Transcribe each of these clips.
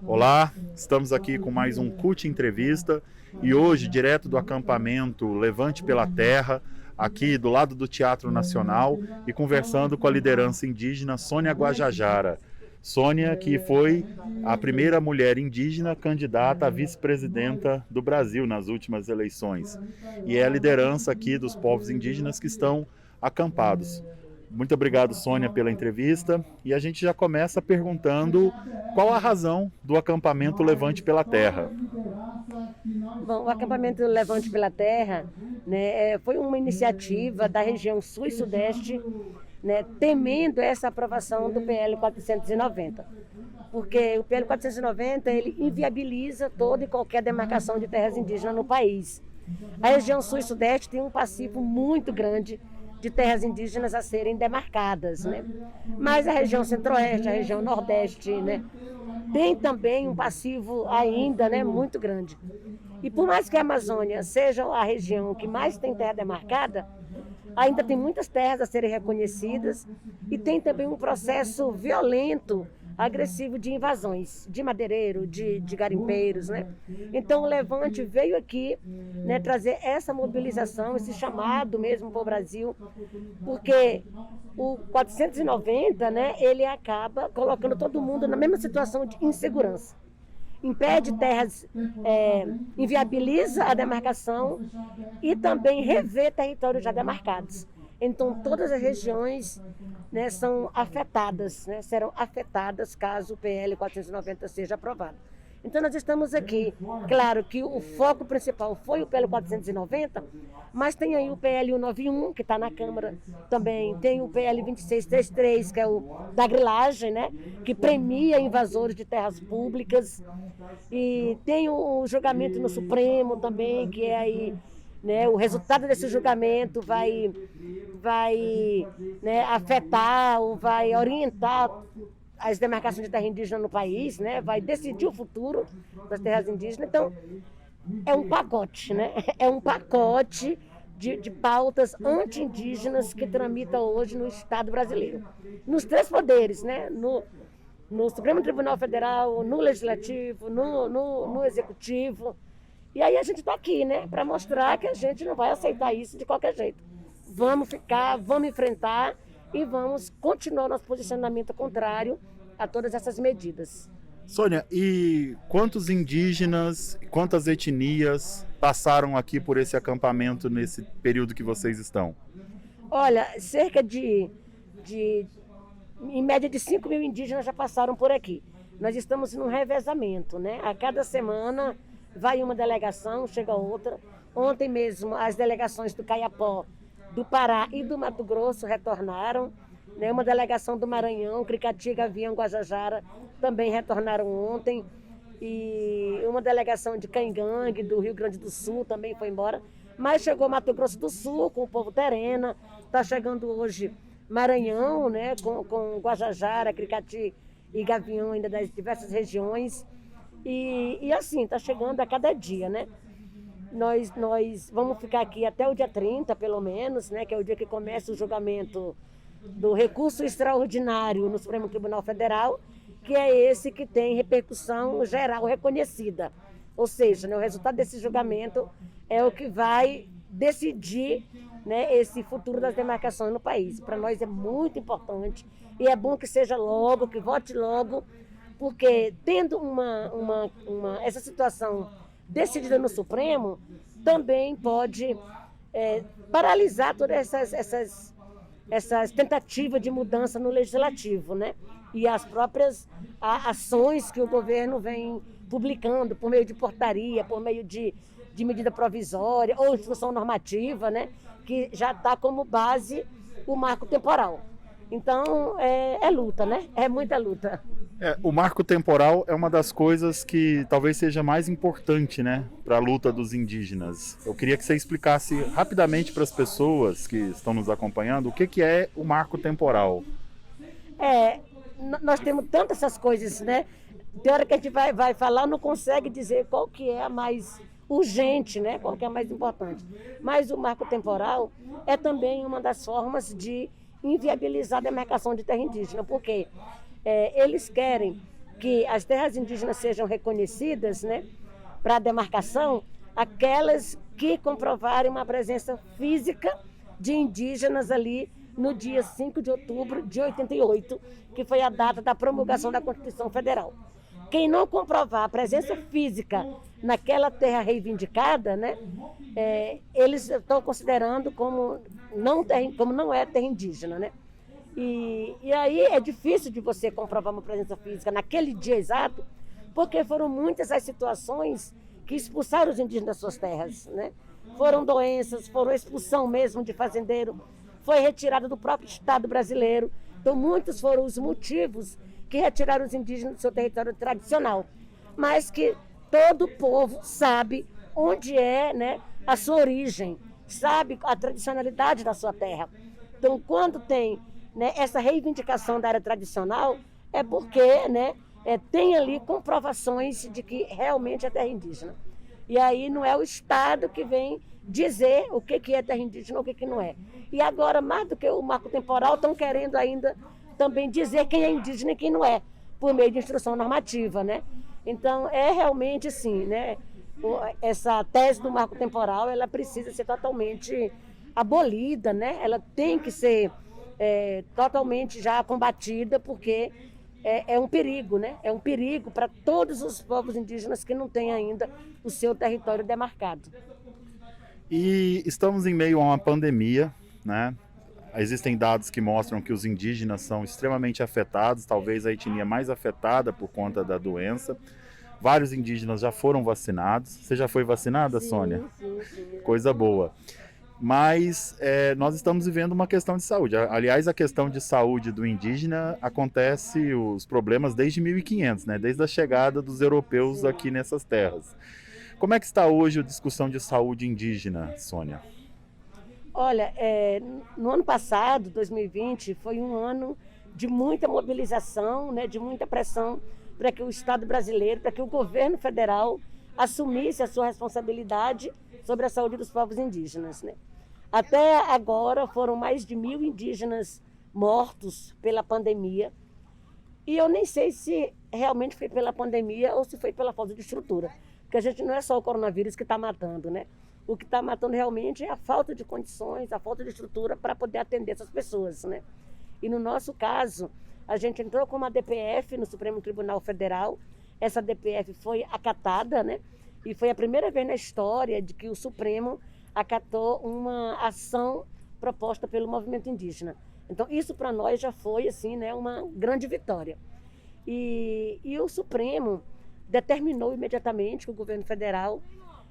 Olá, estamos aqui com mais um CUT Entrevista e hoje, direto do acampamento Levante pela Terra, aqui do lado do Teatro Nacional e conversando com a liderança indígena Sônia Guajajara. Sônia, que foi a primeira mulher indígena candidata a vice-presidenta do Brasil nas últimas eleições. E é a liderança aqui dos povos indígenas que estão acampados. Muito obrigado, Sônia, pela entrevista. E a gente já começa perguntando qual a razão do acampamento Levante pela Terra. Bom, o acampamento Levante pela Terra, né, foi uma iniciativa da região sul e sudeste, né, temendo essa aprovação do PL 490. Porque o PL 490 ele inviabiliza toda e qualquer demarcação de terras indígenas no país. A região sul e sudeste tem um passivo muito grande de terras indígenas a serem demarcadas, né? Mas a região centro-oeste, a região nordeste, né, tem também um passivo ainda, né, muito grande. E por mais que a Amazônia seja a região que mais tem terra demarcada, ainda tem muitas terras a serem reconhecidas e tem também um processo violento, agressivo de invasões, de madeireiro, de garimpeiros, né? Então o Levante veio aqui, né, trazer essa mobilização, esse chamado mesmo para o Brasil, porque o 490, né, ele acaba colocando todo mundo na mesma situação de insegurança. Impede terras, inviabiliza a demarcação e também revê territórios já demarcados. Então, todas as regiões, né, são afetadas, né, serão afetadas caso o PL 490 seja aprovado. Então, nós estamos aqui. Claro que o foco principal foi o PL 490, mas tem aí o PL 191, que está na Câmara também. Tem o PL 2633, que é o da grilagem, né, que premia invasores de terras públicas. E tem o julgamento no Supremo também, que é aí, né, o resultado desse julgamento vai né, afetar ou vai orientar as demarcações de terra indígena no país, né, vai decidir o futuro das terras indígenas. Então, é um pacote, né? É um pacote de pautas anti-indígenas que tramita hoje no Estado brasileiro. Nos três poderes, né? No Supremo Tribunal Federal, no Legislativo, no Executivo. E aí a gente está aqui, né, para mostrar que a gente não vai aceitar isso de qualquer jeito. Vamos ficar, vamos enfrentar e vamos continuar nosso posicionamento contrário a todas essas medidas. Sônia, e quantos indígenas, quantas etnias passaram aqui por esse acampamento nesse período que vocês estão? Olha, cerca em média de 5 mil indígenas já passaram por aqui. Nós estamos num revezamento, né? A cada semana vai uma delegação, chega outra. Ontem mesmo as delegações do Caiapó, do Pará e do Mato Grosso retornaram, né? Uma delegação do Maranhão, Cricati, Gavião, Guajajara também retornaram ontem. E uma delegação de Caingangue, do Rio Grande do Sul, também foi embora. Mas chegou Mato Grosso do Sul com o povo terena, está chegando hoje Maranhão, né? com Guajajara, Cricati e Gavião, ainda das diversas regiões. E assim, está chegando a cada dia, né? Nós vamos ficar aqui até o dia 30, pelo menos, né, que é o dia que começa o julgamento do recurso extraordinário no Supremo Tribunal Federal, que é esse que tem repercussão geral reconhecida. Ou seja, né, o resultado desse julgamento é o que vai decidir, né, esse futuro das demarcações no país. Para nós é muito importante e é bom que seja logo, que vote logo, porque tendo essa situação decidida no Supremo, também pode paralisar todas essas tentativas de mudança no Legislativo, né? E as próprias ações que o governo vem publicando por meio de portaria, por meio de medida provisória ou instrução normativa, né? Que já está como base o marco temporal. Então, é luta, né? É muita luta. O marco temporal é uma das coisas que talvez seja mais importante, né, para a luta dos indígenas. Eu queria que você explicasse rapidamente para as pessoas que estão nos acompanhando o que é o marco temporal. Nós temos tantas essas coisas, né? Tem hora que a gente vai falar, não consegue dizer qual que é a mais urgente, né? Qual que é mais importante. Mas o marco temporal é também uma das formas de inviabilizar a demarcação de terra indígena, porque eles querem que as terras indígenas sejam reconhecidas, né, para a demarcação, aquelas que comprovarem uma presença física de indígenas ali no dia 5 de outubro de 88, que foi a data da promulgação da Constituição Federal. Quem não comprovar a presença física naquela terra reivindicada, né, eles estão considerando como não é terra indígena, né? E aí é difícil de você comprovar uma presença física naquele dia exato, porque foram muitas as situações que expulsaram os indígenas das suas terras, né? Foram doenças, foram expulsão mesmo de fazendeiro, foi retirada do próprio Estado brasileiro. Então, muitos foram os motivos que retiraram os indígenas do seu território tradicional. Mas que todo povo sabe onde é, né, a sua origem, sabe a tradicionalidade da sua terra. Então, quando tem, né, essa reivindicação da área tradicional, é porque, né, tem ali comprovações de que realmente é terra indígena. E aí não é o Estado que vem dizer o que é terra indígena ou o que não é. E agora, mais do que o marco temporal, estão querendo ainda também dizer quem é indígena e quem não é, por meio de instrução normativa, né? Então, é realmente assim, né? Essa tese do marco temporal, ela precisa ser totalmente abolida, né? Ela tem que ser totalmente já combatida, porque é um perigo, né? É um perigo para todos os povos indígenas que não têm ainda o seu território demarcado. E estamos em meio a uma pandemia, né? Existem dados que mostram que os indígenas são extremamente afetados, talvez a etnia mais afetada por conta da doença. Vários indígenas já foram vacinados. Você já foi vacinada, Sim, Sônia? sim. Coisa boa. Mas nós estamos vivendo uma questão de saúde. Aliás, a questão de saúde do indígena acontece os problemas desde 1500, né? Desde a chegada dos europeus aqui nessas terras. Como é que está hoje a discussão de saúde indígena, Sônia? Olha, no ano passado, 2020, foi um ano de muita mobilização, né, de muita pressão para que o Estado brasileiro, para que o governo federal assumisse a sua responsabilidade sobre a saúde dos povos indígenas, né? Até agora foram mais de 1.000 indígenas mortos pela pandemia. E eu nem sei se realmente foi pela pandemia ou se foi pela falta de estrutura. Porque a gente não é só o coronavírus que está matando, né? O que está matando realmente é a falta de condições, a falta de estrutura para poder atender essas pessoas, né? E no nosso caso, a gente entrou com uma DPF no Supremo Tribunal Federal. Essa DPF foi acatada, né? E foi a primeira vez na história de que o Supremo acatou uma ação proposta pelo movimento indígena. Então, isso para nós já foi, assim, né, uma grande vitória. E o Supremo determinou imediatamente que o governo federal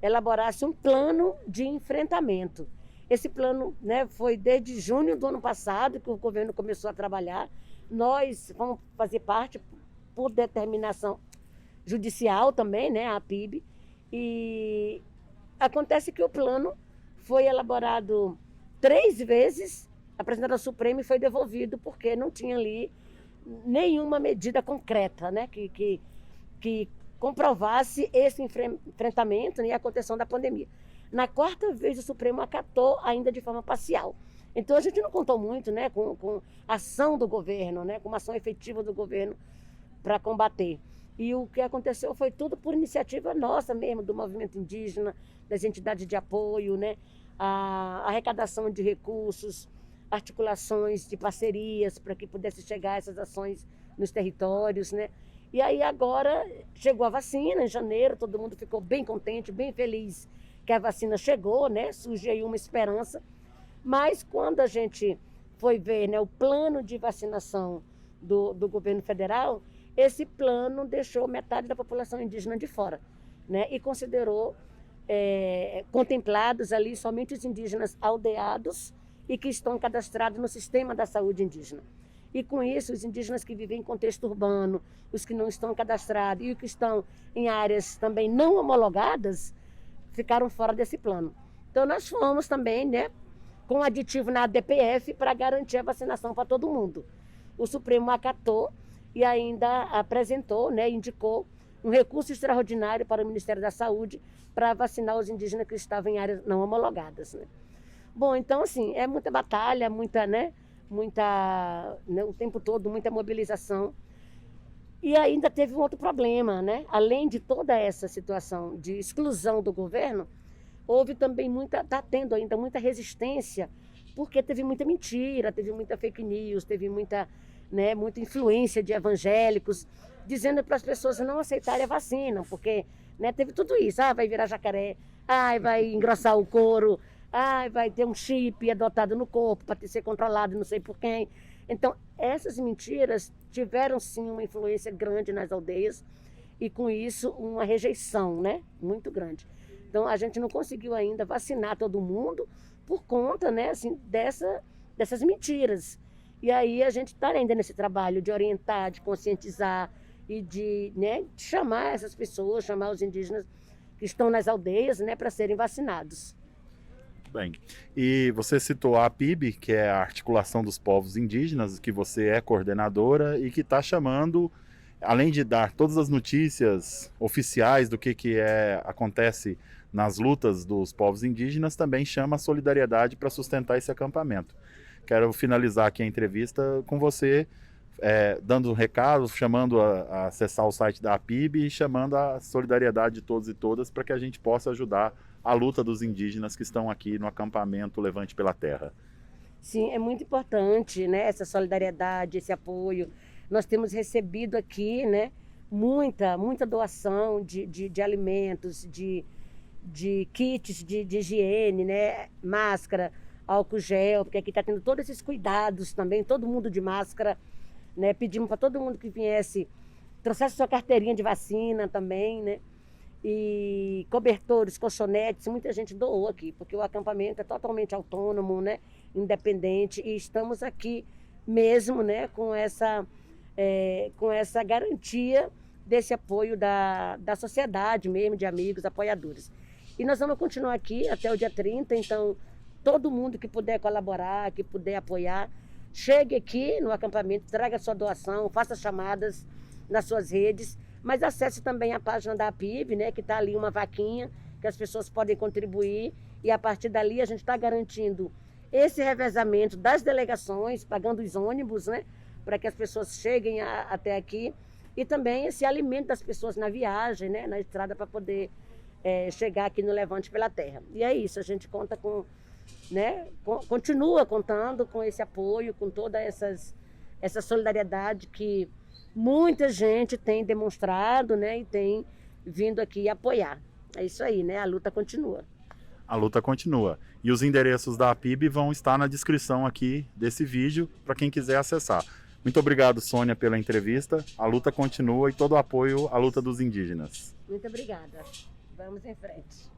elaborasse um plano de enfrentamento. Esse plano, né, foi desde junho do ano passado que o governo começou a trabalhar. Nós vamos fazer parte por determinação judicial também, né, a PIB. E acontece que o plano foi elaborado 3 vezes, apresentado ao Supremo e foi devolvido porque não tinha ali nenhuma medida concreta, né, que comprovasse esse enfrentamento, né, e a contenção da pandemia. Na 4ª vez, o Supremo acatou ainda de forma parcial. Então, a gente não contou muito, né, com a ação do governo, né, com uma ação efetiva do governo para combater. E o que aconteceu foi tudo por iniciativa nossa mesmo, do movimento indígena, das entidades de apoio, né, a arrecadação de recursos, articulações de parcerias para que pudesse chegar essas ações nos territórios, né. E aí agora chegou a vacina em janeiro, todo mundo ficou bem contente, bem feliz que a vacina chegou, né? Surgiu aí uma esperança. Mas quando a gente foi ver, né, o plano de vacinação do governo federal, esse plano deixou metade da população indígena de fora, né? E considerou contemplados ali somente os indígenas aldeados e que estão cadastrados no sistema da saúde indígena. E com isso, os indígenas que vivem em contexto urbano, os que não estão cadastrados e os que estão em áreas também não homologadas, ficaram fora desse plano. Então, nós fomos também, né, com aditivo na DPF para garantir a vacinação para todo mundo. O Supremo acatou e ainda apresentou, né, indicou um recurso extraordinário para o Ministério da Saúde para vacinar os indígenas que estavam em áreas não homologadas, né? Bom, então, assim, é muita batalha, muita, né, o tempo todo, muita mobilização. E ainda teve um outro problema, né? Além de toda essa situação de exclusão do governo, houve também está tendo ainda muita resistência, porque teve muita mentira, teve muita fake news, teve muita influência de evangélicos, dizendo para as pessoas não aceitarem a vacina, porque, né, teve tudo isso. Vai virar jacaré, vai engrossar o couro, vai ter um chip adotado no corpo para ser controlado não sei por quem. Então, essas mentiras tiveram, sim, uma influência grande nas aldeias e, com isso, uma rejeição, né, muito grande. Então, a gente não conseguiu ainda vacinar todo mundo por conta, né, assim, dessas mentiras. E aí a gente está ainda nesse trabalho de orientar, de conscientizar e de chamar essas pessoas, chamar os indígenas que estão nas aldeias, né, para serem vacinados. Bem, e você citou a APIB, que é a Articulação dos Povos Indígenas, que você é coordenadora e que está chamando, além de dar todas as notícias oficiais do que acontece nas lutas dos povos indígenas, também chama a solidariedade para sustentar esse acampamento. Quero finalizar aqui a entrevista com você, dando um recado, chamando a acessar o site da APIB e chamando a solidariedade de todos e todas para que a gente possa ajudar a luta dos indígenas que estão aqui no acampamento Levante pela Terra. Sim, é muito importante, né, essa solidariedade, esse apoio. Nós temos recebido aqui, né, muita doação de alimentos, de kits de higiene, né, máscara, álcool gel, porque aqui está tendo todos esses cuidados também, todo mundo de máscara, né, pedimos para todo mundo que viesse, trouxesse sua carteirinha de vacina também, né, e cobertores, colchonetes, muita gente doou aqui, porque o acampamento é totalmente autônomo, né, independente, e estamos aqui mesmo, né, com essa garantia desse apoio da sociedade mesmo, de amigos, apoiadores. E nós vamos continuar aqui até o dia 30, então todo mundo que puder colaborar, que puder apoiar, chegue aqui no acampamento, traga sua doação, faça chamadas nas suas redes, mas acesse também a página da APIB, né, que está ali uma vaquinha, que as pessoas podem contribuir, e a partir dali a gente está garantindo esse revezamento das delegações, pagando os ônibus, né, para que as pessoas cheguem até aqui, e também esse alimento das pessoas na viagem, né, na estrada, para poder chegar aqui no Levante pela Terra. E é isso, a gente conta com, né, continua contando com esse apoio, com toda essa solidariedade que muita gente tem demonstrado, né, e tem vindo aqui apoiar. É isso aí, né, a luta continua. A luta continua. E os endereços da APIB vão estar na descrição aqui desse vídeo para quem quiser acessar. Muito obrigado, Sônia, pela entrevista. A luta continua e todo o apoio à luta dos indígenas. Muito obrigada. Vamos em frente.